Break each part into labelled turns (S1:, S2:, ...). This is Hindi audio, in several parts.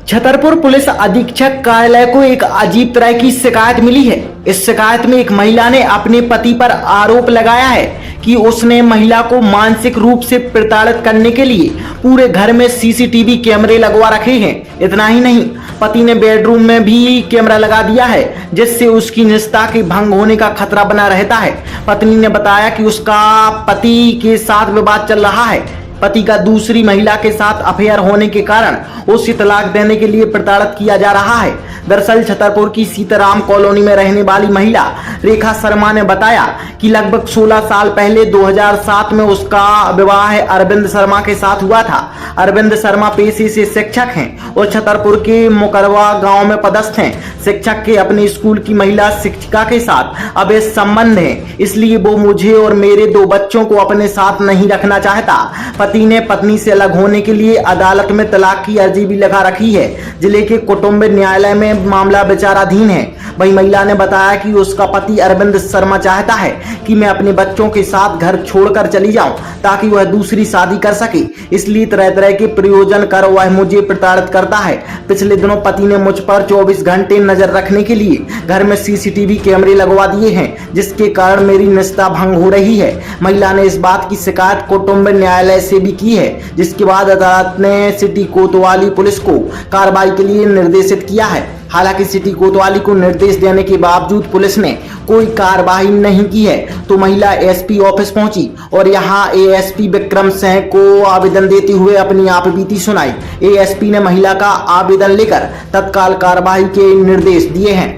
S1: छतरपुर पुलिस अधीक्षक कार्यालय को एक अजीब तरह की शिकायत मिली है। इस शिकायत में एक महिला ने अपने पति पर आरोप लगाया है कि उसने महिला को मानसिक रूप से प्रताड़ित करने के लिए पूरे घर में सीसीटीवी कैमरे लगवा रखे हैं। इतना ही नहीं, पति ने बेडरूम में भी कैमरा लगा दिया है, जिससे उसकी निजता के भंग होने का खतरा बना रहता है। पत्नी ने बताया कि उसका पति के साथ विवाद चल रहा है। पति का दूसरी महिला के साथ अफेयर होने के कारण उसे तलाक देने के लिए प्रताड़ित किया जा रहा है। दरअसल छतरपुर की सीताराम कॉलोनी में रहने वाली महिला रेखा शर्मा ने बताया कि लगभग 16 साल पहले 2007 में उसका विवाह अरविंद शर्मा के साथ हुआ था। अरविंद शर्मा पेशे से शिक्षक हैं और छतरपुर के मुकरवा गांव में पदस्थ हैं। शिक्षक के अपने स्कूल की महिला शिक्षिका के साथ अवैध संबंध है, इसलिए वो मुझे और मेरे 2 बच्चों को अपने साथ नहीं रखना चाहता। पति ने पत्नी से अलग होने के लिए अदालत में तलाक की अर्जी भी लगा रखी है। जिले के कुटुंब न्यायालय में मामला विचाराधीन है। वही महिला ने बताया कि उसका पति अरविंद शर्मा चाहता है कि मैं अपने बच्चों के साथ घर छोड़कर चली जाऊं ताकि वह दूसरी शादी कर सके, इसलिए तरह तरह के प्रयोजन कर वह मुझे प्रताड़ित करता है। पिछले दिनों पति ने मुझ पर 24 घंटे नजर रखने के लिए घर में सीसीटीवी कैमरे लगवा दिए हैं, जिसके कारण मेरी निजता भंग हो रही है। महिला ने इस बात की शिकायत कुटुंब न्यायालय से भी की है, जिसके बाद अदालत ने सिटी कोतवाली पुलिस को कार्रवाई के लिए निर्देशित किया है। हालांकि सिटी कोतवाली को निर्देश देने के बावजूद पुलिस ने कोई कार्रवाई नहीं की है, तो महिला एसपी ऑफिस पहुंची और यहां एएसपी विक्रम सिंह को आवेदन देते हुए अपनी आपबीती सुनाई। एएसपी ने महिला का आवेदन लेकर तत्काल कार्रवाई के निर्देश दिए हैं।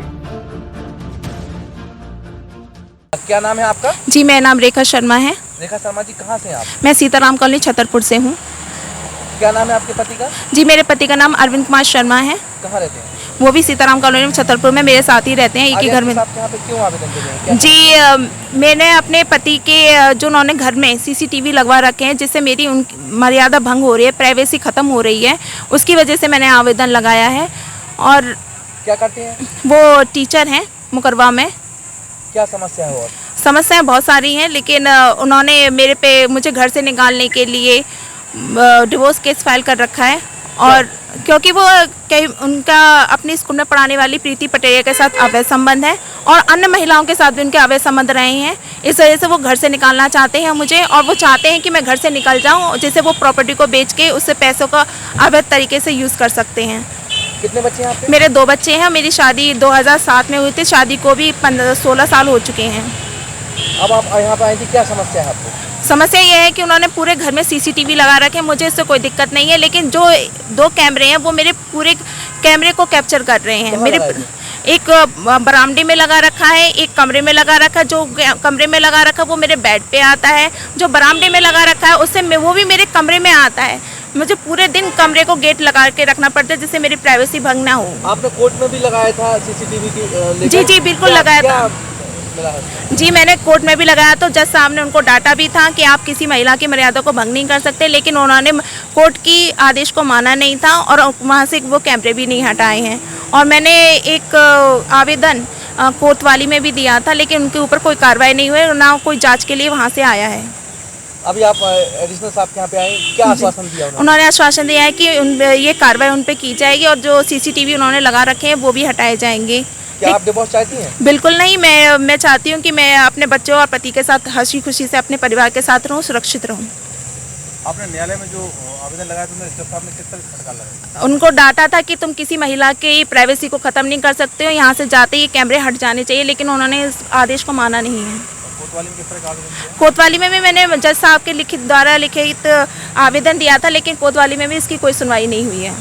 S2: क्या नाम है आपका?
S3: जी, मेरा नाम रेखा शर्मा है।
S2: रेखा शर्मा जी, कहाँ से हैं आप?
S3: मैं सीताराम कॉलोनी छतरपुर से हूँ।
S2: क्या नाम है आपके पति का?
S3: जी, मेरे पति का नाम अरविंद कुमार शर्मा है।
S2: कहाँ रहते हैं?
S3: वो भी सीताराम कॉलोनी में छतरपुर में मेरे साथ ही रहते हैं, एक ही घर में।
S2: आप यहाँ पे क्यों आवेदन दे रहे हैं?
S3: जी, मैंने अपने पति के जो उन्होंने घर में सीसीटीवी लगवा रखे हैं, जिससे मेरी उन मर्यादा भंग हो रही है, प्राइवेसी खत्म हो रही है, उसकी वजह से मैंने आवेदन लगाया है। और
S2: क्या करते हैं
S3: वो? टीचर हैं मुकरवा में।
S2: क्या समस्या है? और
S3: समस्याएं बहुत सारी हैं, लेकिन उन्होंने मुझे घर से निकालने के लिए डिवोर्स केस फाइल कर रखा है। और क्योंकि वो उनका अपने स्कूल में पढ़ाने वाली प्रीति पटेल के साथ अवैध संबंध है और अन्य महिलाओं के साथ भी उनके अवैध संबंध रहे हैं, इस वजह से वो घर से निकालना चाहते हैं मुझे। और वो चाहते हैं कि मैं घर से निकल जाऊं, जिससे वो प्रॉपर्टी को बेच के उससे पैसों का अवैध तरीके से यूज़ कर सकते हैं।
S2: कितने बच्चे हैं आपके?
S3: मेरे 2 बच्चे हैं। मेरी शादी 2007 में हुई थी। शादी को भी 16 साल हो चुके हैं।
S2: अब आप यहाँ पे आई थी, क्या समस्या है आपको?
S3: समस्या ये है कि उन्होंने पूरे घर में सीसीटीवी लगा रखे। मुझे इससे कोई दिक्कत नहीं है, लेकिन जो 2 कैमरे हैं वो मेरे पूरे कैमरे को कैप्चर कर रहे हैं। मेरे एक बरामदे में लगा रखा है, एक कमरे में लगा रखा है। जो कमरे में लगा रखा है वो मेरे बेड पे आता है, जो बरामदे में लगा रखा है उससे वो भी मेरे कमरे में आता है। मुझे पूरे दिन कमरे को गेट लगा के रखना पड़ता है, जिससे मेरी प्राइवेसी भंग ना हो।
S2: आपने कोर्ट में भी लगाया था सीसीटीवी की?
S3: जी, बिल्कुल लगाया था। जी, मैंने कोर्ट में भी लगाया, तो जज साहब ने उनको डांटा भी था कि आप किसी महिला की मर्यादा को भंग नहीं कर सकते, लेकिन उन्होंने कोर्ट की आदेश को माना नहीं था और वहाँ से वो कैमरे भी नहीं हटाए हैं। और मैंने एक आवेदन कोतवाली में भी दिया था, लेकिन उनके ऊपर कोई कार्रवाई नहीं हुई, ना कोई जांच के लिए वहाँ से आया है।
S2: अभी आप एडिशनल साहब के यहाँ पे आए, क्या आश्वासन दिया
S3: उन्होंने? आश्वासन दिया है कि ये कार्रवाई उन पर की जाएगी और जो सीसीटीवी उन्होंने लगा रखे हैं वो भी हटाए जाएंगे।
S2: क्या आप डिवोर्स चाहती हैं?
S3: बिल्कुल नहीं, मैं चाहती हूँ कि मैं अपने बच्चों और पति के साथ हंसी खुशी से अपने परिवार के साथ रहूँ, सुरक्षित रहूँ।
S2: आपने न्यायालय में जो आवेदन लगाया तो जज साहब ने किस तरह से फटकार लगाया?
S3: उनको डांटा था कि तुम किसी महिला की प्राइवेसी को ख़त्म नहीं कर सकते हो, यहाँ से जाते ही कैमरे हट जाने चाहिए, लेकिन उन्होंने इस आदेश को माना नहीं है।
S2: कोतवाली में किस तरह का आवेदन दिया?
S3: कोतवाली में भी मैंने जज साहब के द्वारा लिखित आवेदन दिया था, लेकिन कोतवाली में भी इसकी कोई सुनवाई नहीं हुई है।